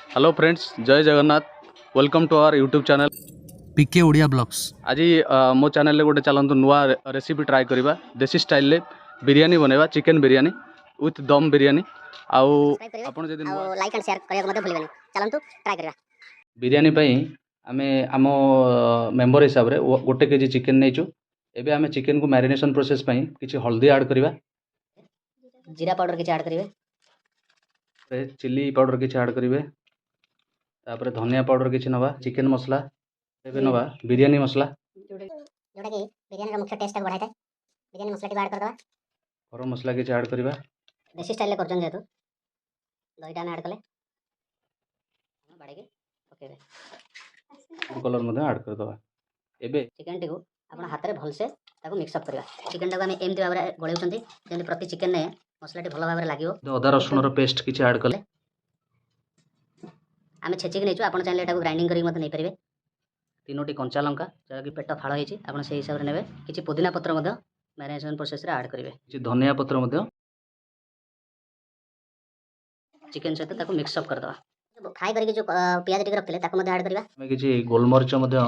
Hello friends, जय Jagannath. Welcome to our YouTube channel PK Odia blogs. आज मो चैनल रे गोटे चलतु नुआ रेसिपी ट्राए करवा देसी स्टाइल बिरियानी बनैबा चिकेन बिरियानी विथ दम बिरियानी आपण जदि लाइक एंड शेयर करबा मते भूलिबेनी। चलंतु ट्राई करबा। बिरियानी पई आमे आम मेंबर हिसाब रे गोटे केजी चिकेन नैचु। एबे आमे चिकेन को मैरिनेशन प्रोसेस पई किछि हल्दी ऐड करबा, जीरा पाउडर किछि ऐड करबे, चिली पाउडर किछि ऐड करबे, तापर धनिया पाउडर किछि नबा, चिकेन मसला एबे नबा, बिरियानी मसला जोटा कि बिरियानी रो मुख्य टेस्ट को बढ़ाइता। बिरियानी मसला टी ऐड कर दबा। गरम मसला किछि ऐड करबा, देसी स्टाइल ले करजन जेतु दहीटा ऐड कले बाड़े के ओके फूड कलर मध्ये ऐड कर दबा। एबे चिकन टी को आपण हाथ रे भल से ताको मिक्स अप करबा। चिकन टा को हम एमति भाबरे गळेउछंती जेंति प्रति चिकन ने मसला टी भलो भाबरे लागिवो। अदा रसुन रो पेस्ट किछि ऐड कले आमे छेची के नेचु। आपण चाहले एटा को ग्राइंडिंग करी मते नै परिबे। तीनोटी कंचा लंका जरा कि पेट फाळ हेछि आपण से हिसाब रे नेबे। किछि पुदीना पत्र मते मैरिनेशन प्रोसेस रे ऐड करिवे। किछि धनिया पत्र मध्ये चिकन सहित ताको मिक्स अप कर दवा। फ्राई करके जो प्याज टिक रखले ताको मते ऐड करबा। में किछि गोलमरिच मध्ये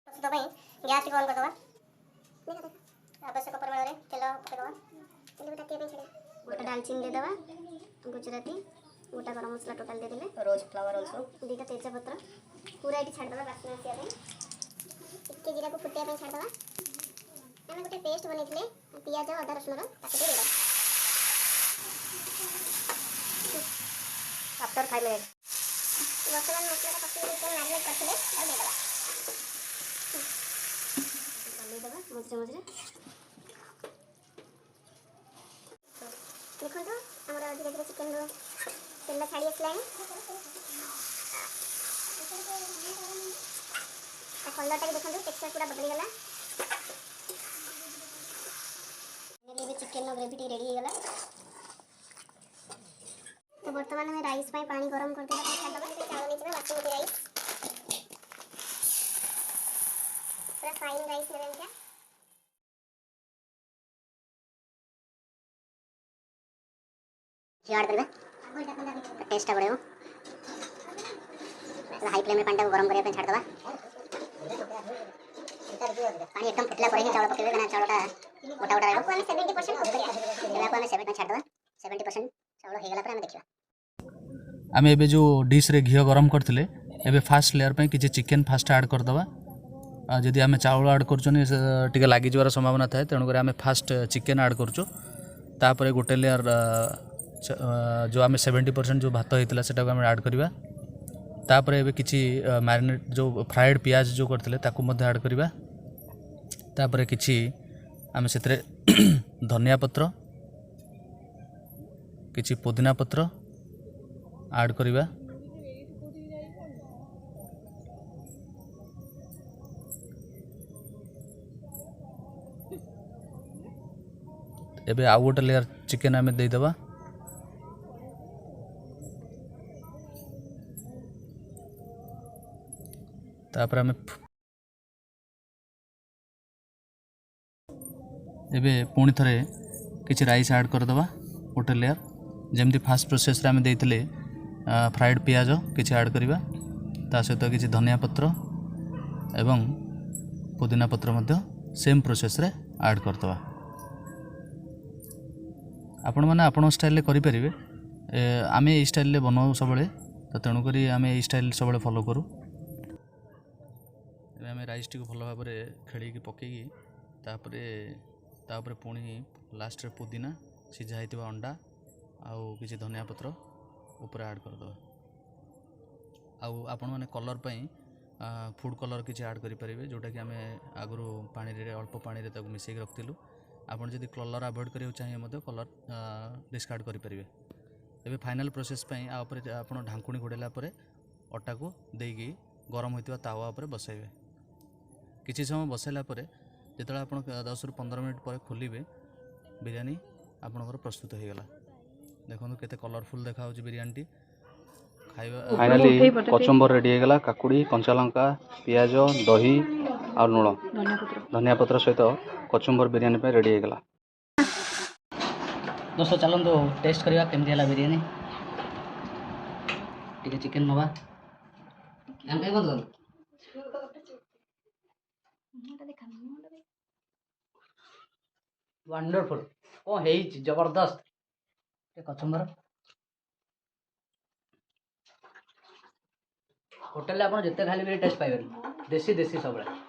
तो भाई गैस को ऑन कर दवा। आवश्यक परिमाण रे तेल पके दवा। तेल ताके पे छडे गोटा दालचीनी दे दवा, गुजराती गोटा गरम मसला टोटल दे देले, रोज फ्लावर आल्सो दीटा तेज पत्र पूरा एटी छाड़ दवा। बास्ना आसिया पे टिके जीरा को फुटिया पे छाड़ दवा। हम गोटे पेस्ट बनेथिले प्याज अदा रसुन रो ताके दे दवा। आफ्टर 5 मिनट वर्तमान मसला का पके के मैरिनेट करथिले और दे दवा। मझे मझे देखो तो हमारा धीरे धीरे चिकन रो तेल छाड़ी आसला कलर टा देखो टेक्सचर पूरा बदली गला। ये चिकन रो ग्रेवी रेडी हो गला। तो वर्तमान में राइस पाई पानी गरम कर देला छाड़ दबा। चावल नीचे बासमती राइस पूरा फाइन राइस लेवल का ऐड करबे। टेस्ट बढ़ेबो। हाई फ्लेम में पानी को गरम करिया पे छाड़ दबा। पानी एकदम फुटला पर ही चावल पकेबे ना चावलटा गोटा गोटा रहबो। हम 70% एला को हम 70% छाड़ दबा। 70% चावल हे गला पर हम देखिबा। आम एबे जो डिश रे घी गरम करथिले एबे फास्ट लेयर पे किछि चिकन फास्ट ऐड कर दबा। जदि आम चावल ऐड करछनी टिके लागी जवार संभावना थाए, तेणु कर आम फास्ट चिकन ऐड करछु। तापर गोटे लेयर जो आम 70% जो भात होता है आम ऐड करवा। तापर एबे किछि मैरिनेट जो फ्राइड पियाज जो करथिले ताकू मध्ये ऐड करवा। तापर किछि आम सेतरे धनिया पत्र किछि पुदीना पत्र ऐड करवा। एबे आउ गोटे लेयर चिकन आम दे दबा। तापर आम एबे पुणी थरे किछि राइस ऐड कर दबा गोटे लेयर। जेमती फास्ट प्रोसेस रे आम देइथिले फ्राइड पियाज किछि ऐड करबा। ता सहित किछि धनिया पत्र एवं पुदीना पत्र मध्ये सेम प्रोसेस रे ऐड कर दबा। आपण माने आपण स्टाइल ले करि परिबे। आमे ए स्टाइल ले बनाऊ सबले, तो तेणु करी आमे ए स्टाइल सबले फॉलो करू। आम राइस टी को भल भाव में खेल पकईकी तापर पुणी लास्ट रे पुदीना सीझा होता अंडा आउ किसी धनिया पत्र ऊपर ऐड करदे। आपण मैंने कलर पाई फूड कलर किसी ऐड करें जोटा कि आम आगु पानी रे अल्प पानी रे ताको मिसेक रखिलु। आपड़ जब कलर अवॉइड करियो चाहिए कलर डिस्कार्ड करेंगे। एबे फाइनल प्रोसेस पई आप ढांकुणी घोड़ेला अटा को देकी गरम होता तावा उपर बसाइबे। किसी समय बसाइला जो आप 10 ରୁ 15 मिनट पर खोलिबे बिरियानी आपनकर प्रस्तुत हो गला। देखो केते कलरफुल देखा बिरियानी टी खाइबा। फाइनली कचुम्बर रेडी हो गला। काकुड़ी कंचा लंका पियाज दही और लुण धनिया पत्र सहित कचुम्बर बिरियानी पे रेडी हो गला। दोस्तों चलते टेस्ट करवा केमती है बिरियानी। ଟିକେ ଚିକେନ୍ ନେବା ଆମେ କାହିଁ ବନ୍ଦ ୱାଣ୍ଡରଫୁଲ୍ କ'ଣ ହେଇଛି ଜବରଦସ୍ତ ଟିକେ କଚୁମ୍ବର ହୋଟେଲରେ ଆପଣ ଯେତେ ଖାଲି ବି ଟେଷ୍ଟ ପାଇବେନି ଦେଶୀ ସବୁବେଳେ